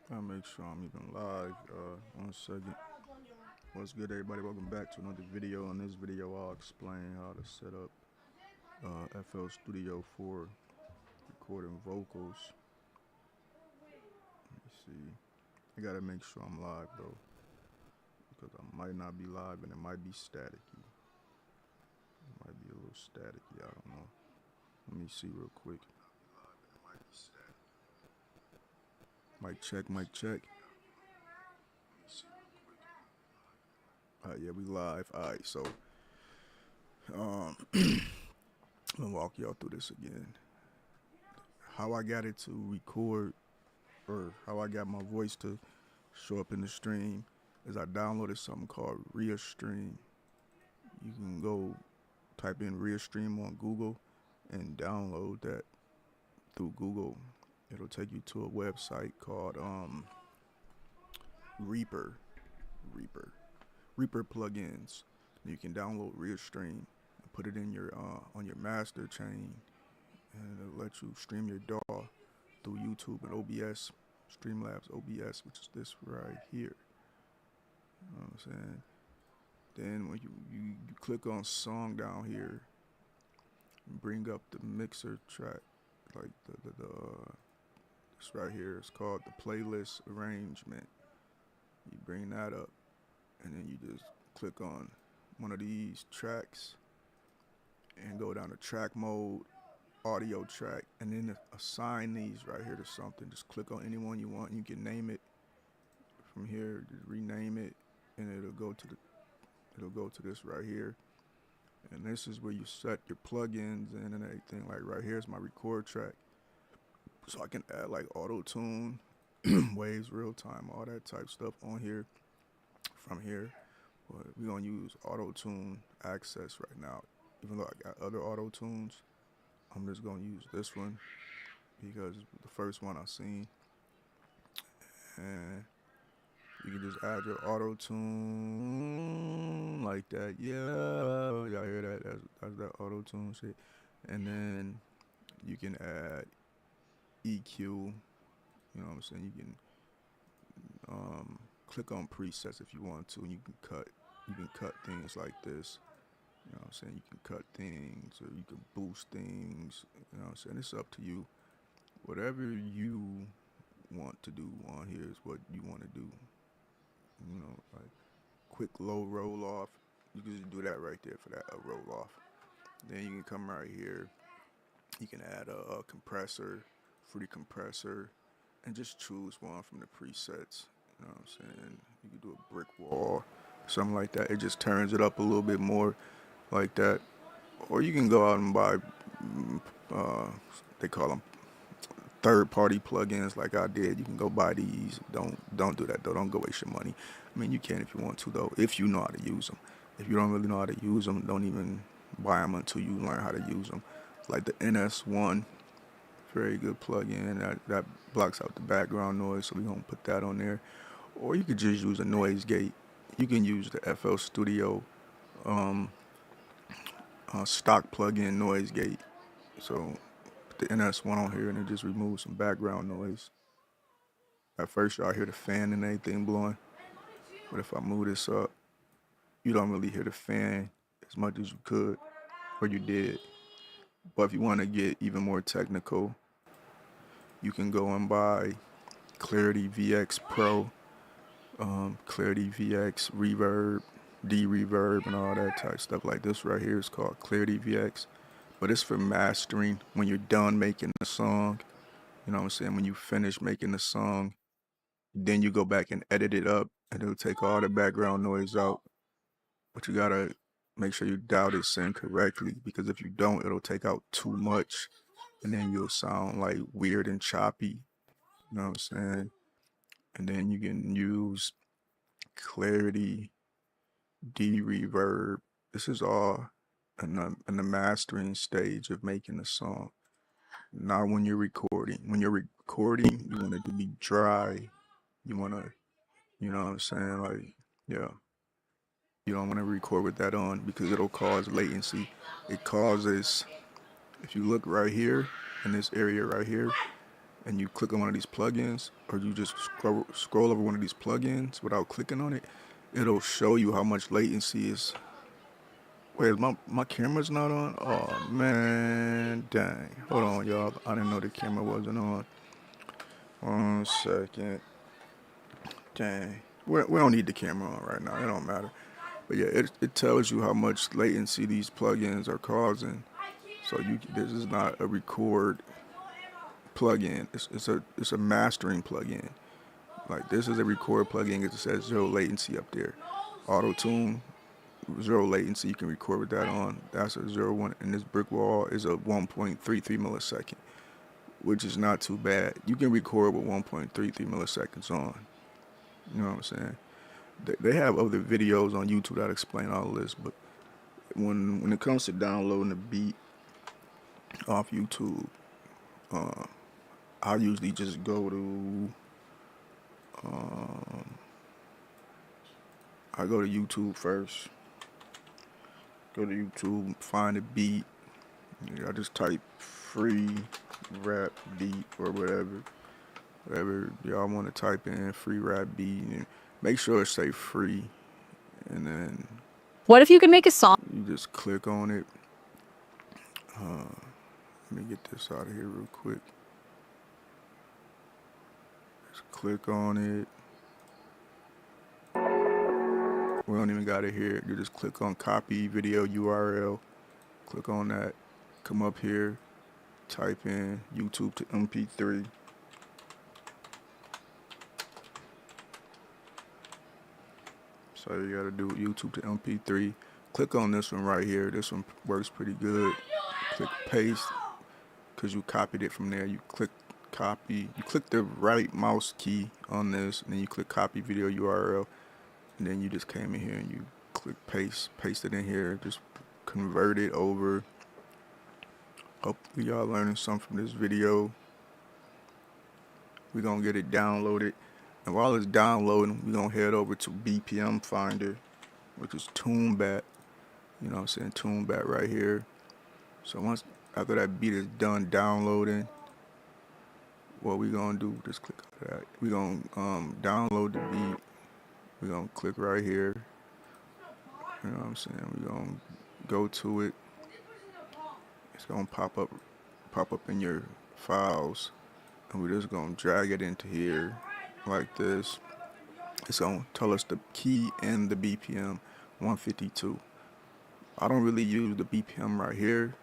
I'll make sure I'm even live. 1 second. What's good, everybody? Welcome back to another video. In this video, I'll explain how to set up FL Studio for recording vocals. Let me see. I gotta make sure I'm live though, because I might not be live and it might be staticky. It might be a little staticky. I don't know. Let me see real quick. Mic check. Mic check. Yeah, we live. All right, so I'm gonna walk y'all through this again. How I got it to record, or how I got my voice to show up in the stream, is I downloaded something called Restream. You can go type in Restream on Google and download that through Google. It'll take you to a website called Reaper. Reaper. Reaper plugins. You can download Restream and put it in your on your master chain, and it'll let you stream your DAW through YouTube and OBS, Streamlabs OBS, which is this right here. You know what I'm saying? Then when you click on song down here, and bring up the mixer track, like this right here. It's called the playlist arrangement. You bring that up, and then you just click on one of these tracks and go down to track mode, audio track, and then assign these right here to something. Just click on any one you want. You can name it from here. Just rename it, and it'll go to this right here. And this is where you set your plugins in and everything. Like right here is my record track, so I can add like auto tune, waves, real time, all that type stuff on here from here. But we're gonna use auto tune access right now. Even though I got other auto tunes, I'm just gonna use this one because it's the first one I seen. And you can just add your auto tune like that. Yeah, y'all hear that? That's that auto tune shit. And then you can add EQ. You know what I'm saying? You can click on presets if you want to, and you can cut things like this. You know what I'm saying? You can cut things or you can boost things. You know what I'm saying? It's up to you. Whatever you want to do on here is what you want to do. You know, like quick low roll off. You can just do that right there for that roll off. Then you can come right here. You can add a compressor, free compressor, and just choose one from the presets. You know what I'm saying? You can do a brick wall, something like that. It just turns it up a little bit more like that. Or you can go out and buy, uh, they call them third-party plugins like I did. You can go buy these. Don't do that though. Don't go waste your money. I mean, you can if you want to though, if you know how to use them. If you don't really know how to use them, don't even buy them until you learn how to use them. Like the NS1, very good plugin that blocks out the background noise, so we're gonna put that on there. Or you could just use a noise gate. You can use the FL Studio um, stock plugin noise gate. So put the NS1 on here and it just removes some background noise. At first y'all hear the fan and everything blowing, but if I move this up, you don't really hear the fan as much as you could, or you did. But if you want to get even more technical, you can go and buy Clarity VX Pro, Clarity VX Reverb, D-Reverb, and all that type stuff. Like this right here is called Clarity VX, but it's for mastering when you're done making the song. You know what I'm saying? When you finish making the song, then you go back and edit it up, and it'll take all the background noise out. But you gotta make sure you dial this in correctly, because if you don't, it'll take out too much, and then you'll sound like weird and choppy. You know what I'm saying? And then you can use Clarity, D-Reverb. This is all in the mastering stage of making the song. Not when you're recording. When you're recording, you want it to be dry. You want to, you know what I'm saying? Like, yeah. You don't want to record with that on because it'll cause latency. It causes, if you look right here, in this area right here, and you click on one of these plugins, or you just scroll over one of these plugins without clicking on it, it'll show you how much latency is. Wait, my camera's not on? Oh man, dang. Hold on, y'all. I didn't know the camera wasn't on. 1 second. Dang. We don't need the camera on right now. It don't matter. But yeah, it tells you how much latency these plugins are causing. So this is not a record plugin. It's a mastering plugin. Like, this is a record plugin. It says 0 latency up there. Auto tune, 0 latency. You can record with that on. That's a 0 1, and this brick wall is a 1.33 millisecond, which is not too bad. You can record with 1.33 milliseconds on. You know what I'm saying? They have other videos on YouTube that explain all this, but when it comes to downloading a beat off YouTube, I usually just go to YouTube first. Go to YouTube, find a beat. I just type free rap beat or whatever y'all want to type in, free rap beat, and make sure it say free, and then what if you could make a song? You just click on it. Let me get this out of here real quick. Just click on it. We don't even got it here. You just click on copy video URL. Click on that. Come up here. Type in YouTube to MP3. So you gotta do YouTube to MP3. Click on this one right here. This one works pretty good. Click paste, because you copied it from there. You click copy. You click the right mouse key on this, and then you click copy video URL. And then you just came in here and you click paste it in here. Just convert it over. Hopefully y'all learning something from this video. We're gonna get it downloaded. And while it's downloading, we're going to head over to BPM Finder, which is TuneBat. You know what I'm saying? TuneBat right here. So after that beat is done downloading, what we're going to do, just click on that. We're going to download the beat. We're going to click right here. You know what I'm saying? We're going to go to it. It's going to pop up in your files. And we're just going to drag it into here. Like this. It's gonna tell us the key and the BPM 152. I don't really use the BPM right here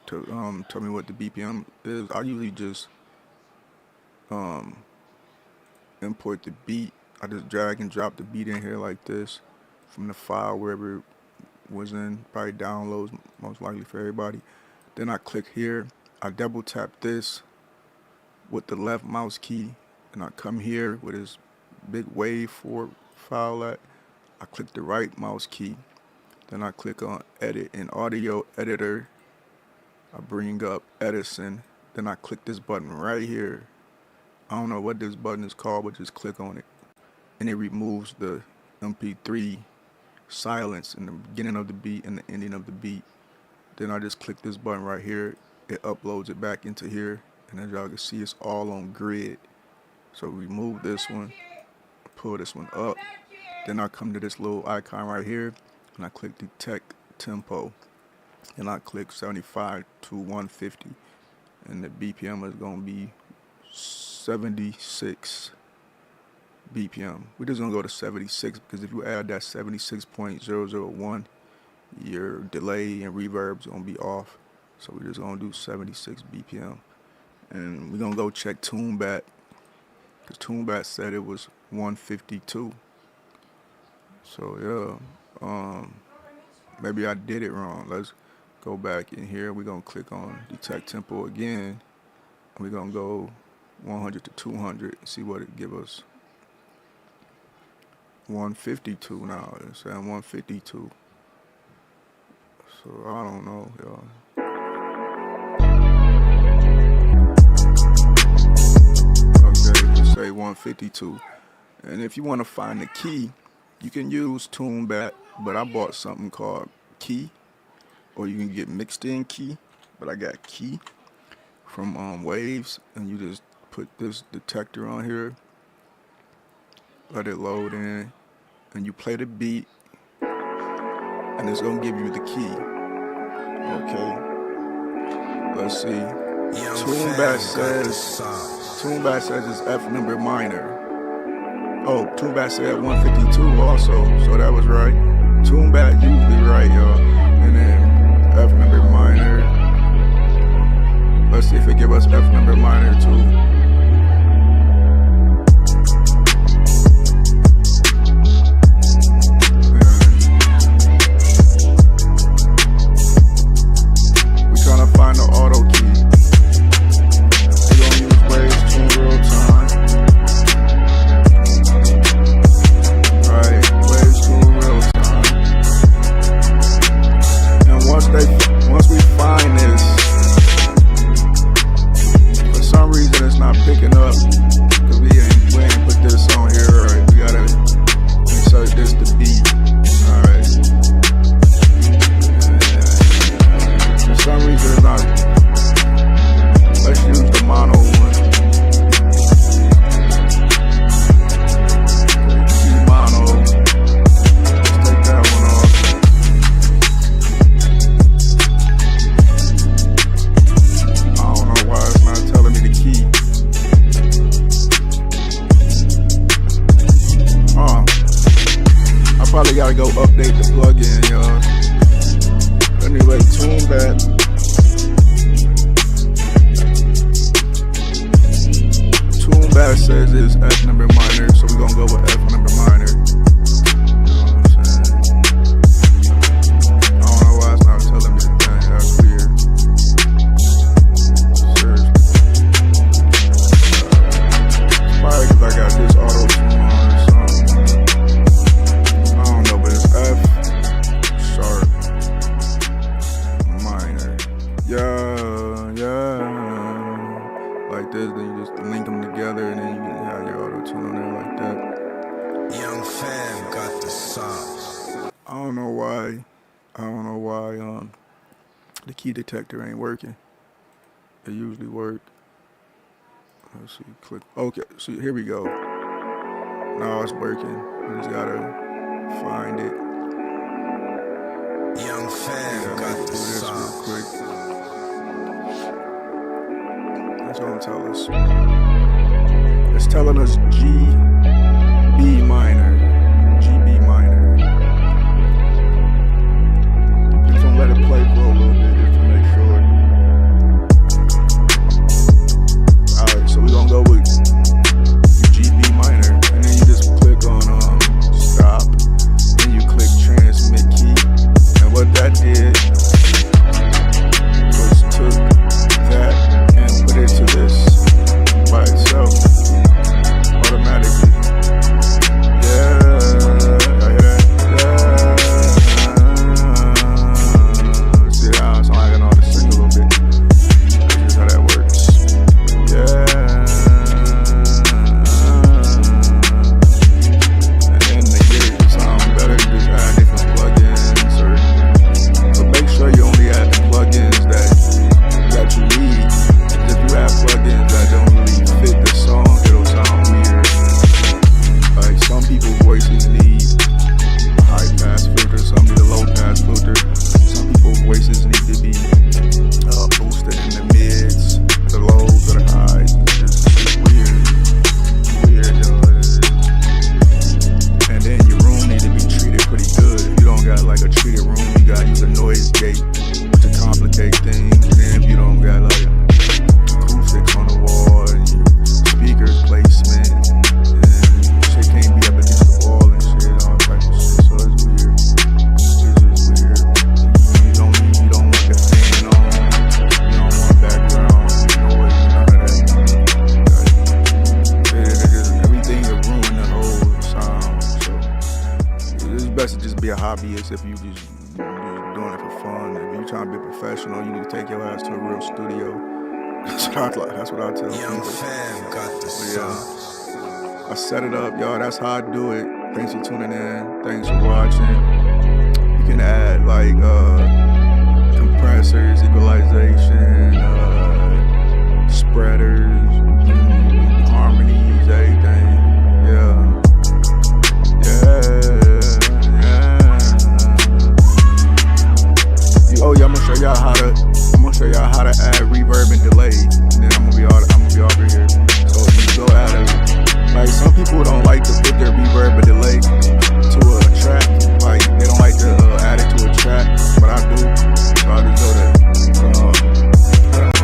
to tell me what the BPM is. I usually just import the beat. I just drag and drop the beat in here like this from the file wherever it was in. Probably downloads most likely for everybody. Then I click here. I double tap this with the left mouse key. And I come here with this big wave 4 file at. I click the right mouse key. Then I click on edit in audio editor. I bring up Edison. Then I click this button right here. I don't know what this button is called, but just click on it. And it removes the MP3 silence in the beginning of the beat and the ending of the beat. Then I just click this button right here. It uploads it back into here. And as y'all can see, it's all on grid. So remove this one, pull this one up. Then I come to this little icon right here, and I click detect tempo. And I click 75 to 150. And the BPM is going to be 76 BPM. We're just going to go to 76 because if you add that 76.001, your delay and reverb is going to be off. So we're just going to do 76 BPM. And we're going to go check TuneBat. Because TuneBat said it was 152. So yeah, maybe I did it wrong. Let's go back in here. We're gonna click on detect tempo again. And we're gonna go 100 to 200 and see what it give us. 152 now. It's saying 152. So I don't know, y'all. Say 152. And if you want to find the key, you can use TuneBat, but I bought something called Key, or you can get mixed in Key, but I got Key from Waves, and you just put this detector on here, let it load in, and you play the beat, and it's gonna give you the key. Okay, let's see. Toonbat says it's F number minor. Oh, Toonbat said 152 also, so that was right. Toonbat usually right, y'all. And then F number minor. Let's see if it give us F number minor too. We're trying to find the auto key. We're gonna use waves tune real time. Right, waves tune real time. And once we find this, for some reason it's not picking up, cause we ain't put this on here. Right, we gotta insert this to beat. All right. For some reason it's not. Let's use the mono one. Key mono. Let's take that one off. I don't know why it's not telling me the key. I probably gotta go update the plugin, y'all. Anyway, Toonbat. Toonbat says it's F number minor, so we're gonna go with F number minor. You know what I'm saying? I don't know why it's not telling me the thing. That's weird. Seriously. It's probably because I got this auto tune on or something. I don't know, but it's F sharp minor. Yeah. Like this, then you just link them together, and then you can have your auto tune on there like that. Young fam got the sauce. I don't know why the key detector ain't working. It usually work. Let's see, click. Okay, see, here we go. Now it's working. We just gotta find it. Young fam Yeah, got do the this real sauce. quick. That's gonna tell us. It's telling us G, B minor. G, B minor. Just gonna let it play for a little bit just to make sure. Alright, so we're gonna go with G, B minor. And then you just click on stop. Then you click transmit key. And what that did was took that and put it to this by itself automatically. Yeah, I hear that. Yeah. See how I sound like I know how to sing a little bit. That's just how that works. Yeah. And then to get it to sound better, you just add different plugins, but make sure you only add the plugins that you need. If you add plugins that don't really fit the song, it'll sound weird. Like some people's voices need a high pass filter, some need a low pass filter. Some people's voices need to be boosted in the mids, the lows, or the highs. It's just weird, yo. And then your room need to be treated pretty good. If you don't got like a treated room, you gotta use a noise gate to complicate things. And then if you don't got like acoustics on the wall and your speakers placement, and shit can't be up against the wall and shit, all type of shit. So it's weird. It's just weird. You don't want the fan on. You don't want background noise, none of that. Everything will ruin the whole sound. So it's best to just be a hobbyist if you just doing it for fun. If you're trying to be a professional, you need to take your ass to a real studio. That's what I tell Young people. fam got the But sauce. I set it up, y'all. That's how I do it. Thanks for tuning in. Thanks for watching. You can add like compressors, equalization, spreaders. add reverb and delay, and then I'm gonna be over here. So if you go add like some people don't like to put their reverb and delay to a track, like they don't like to add it to a track, but I do. So I just go to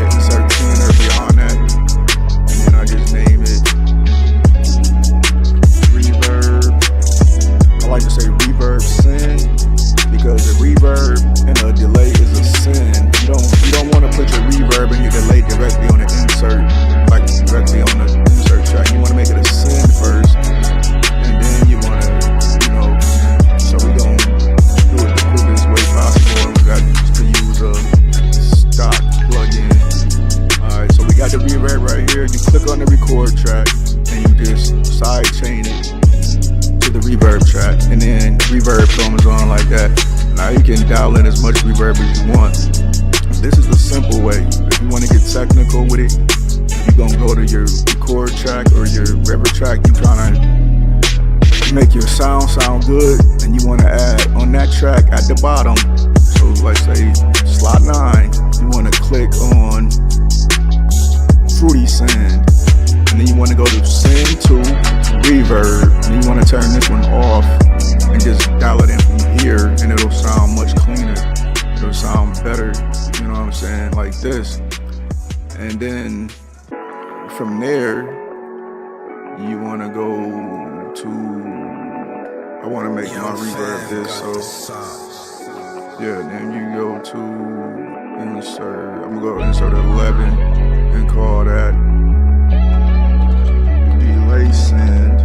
insert 10 or beyond that, and then I just name it reverb. I like to say reverb send, because the reverb and a delay is a send. You don't want to put your reverb and your delay directly on the insert, like directly on the insert track. You want to make it a send first, and then you want to, so we gonna do it the quickest way possible. We got to use a stock plugin. Alright, so we got the reverb right here. You click on the record track and you just side chain it to the reverb track, and then reverb comes on like that. Now you can dial in as much reverb as you want. This is the simple way. If you want to get technical with it, you're gonna go to your record track or your reverb track. You trying to make your sound good, and you want to add on that track at the bottom. So like say slot 9, you want to click on Fruity Send, and then you want to go to Send to Reverb, and you want to turn this one off and just dial it in from here, and it'll sound much cleaner. It'll sound better, you know what I'm saying, like this. And then from there, you want to go to, I want to make my reverb this, so yeah, then you go to insert, I'm going to go insert 11 and call that delay send.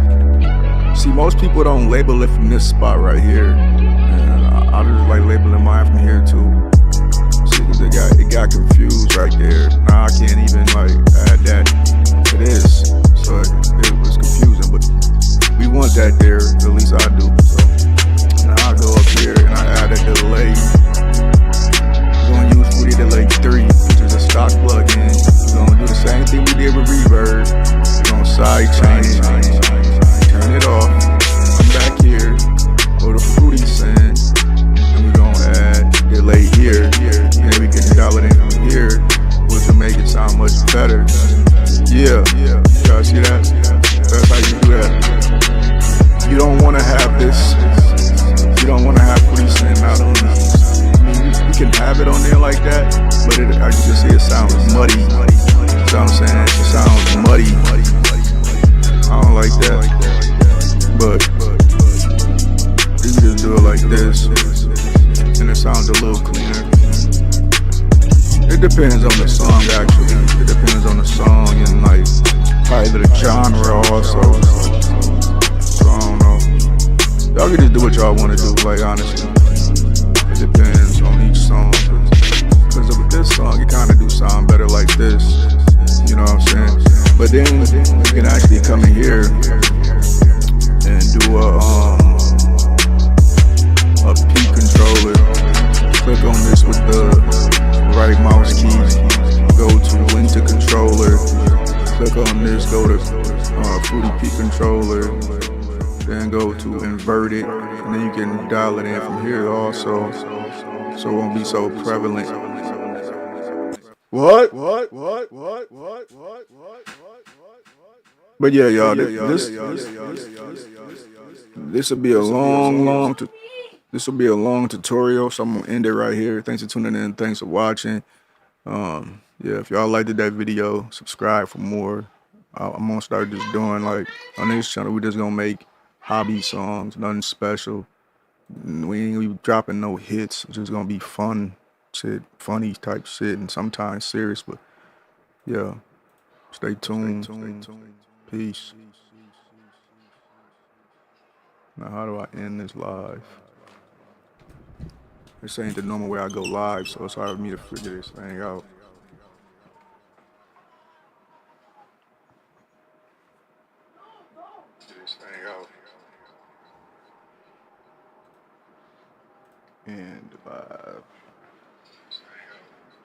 See, most people don't label it from this spot right here, and I just like labeling mine from here too. See, cause it got confused right there. Now I can't even like add that to this, so it was confusing. But we want that there, at least I do. So now I go up here and I add a delay. We're gonna use Fruity Delay 3, which is a stock plugin. We're gonna do the same thing we did with reverb. We're gonna side chain it. Turn it off, come back here, go to Fruity Send, and we're gonna add delay here, and then we can dial it in from here, which will make it sound much better. Yeah, y'all see that? That's how you do that. You don't want to have this, you don't want to have Fruity Send out on these. I mean, you can have it on there like that, but as you can see, it sounds muddy. You know what I'm saying? It sounds muddy. I don't like that. But you can just do it like this, and it sounds a little cleaner. It depends on the song, actually. It depends on the song and like probably the genre also. So I don't know. Y'all can just do what y'all want to do, like honestly. It depends on each song. Because with this song, it kind of do sound better like this. You know what I'm saying? But then you can actually come in here and do a P controller. Click on this with the right mouse key. Go to into controller. Click on this. Go to Fruity P controller. Then go to invert it, and then you can dial it in from here also, so it won't be so prevalent. What? But yeah, y'all, this will be a long tutorial, so I'm gonna end it right here. Thanks for tuning in. Thanks for watching. Yeah, if y'all liked that video, subscribe for more. I'm gonna start just doing like on this channel. We just gonna make hobby songs, nothing special. We ain't gonna be dropping no hits. It's just gonna be fun shit, funny type shit, and sometimes serious. But yeah, stay tuned. Peace. Now, how do I end this live? This ain't the normal way I go live, so it's hard for me to figure this thing out. And bye.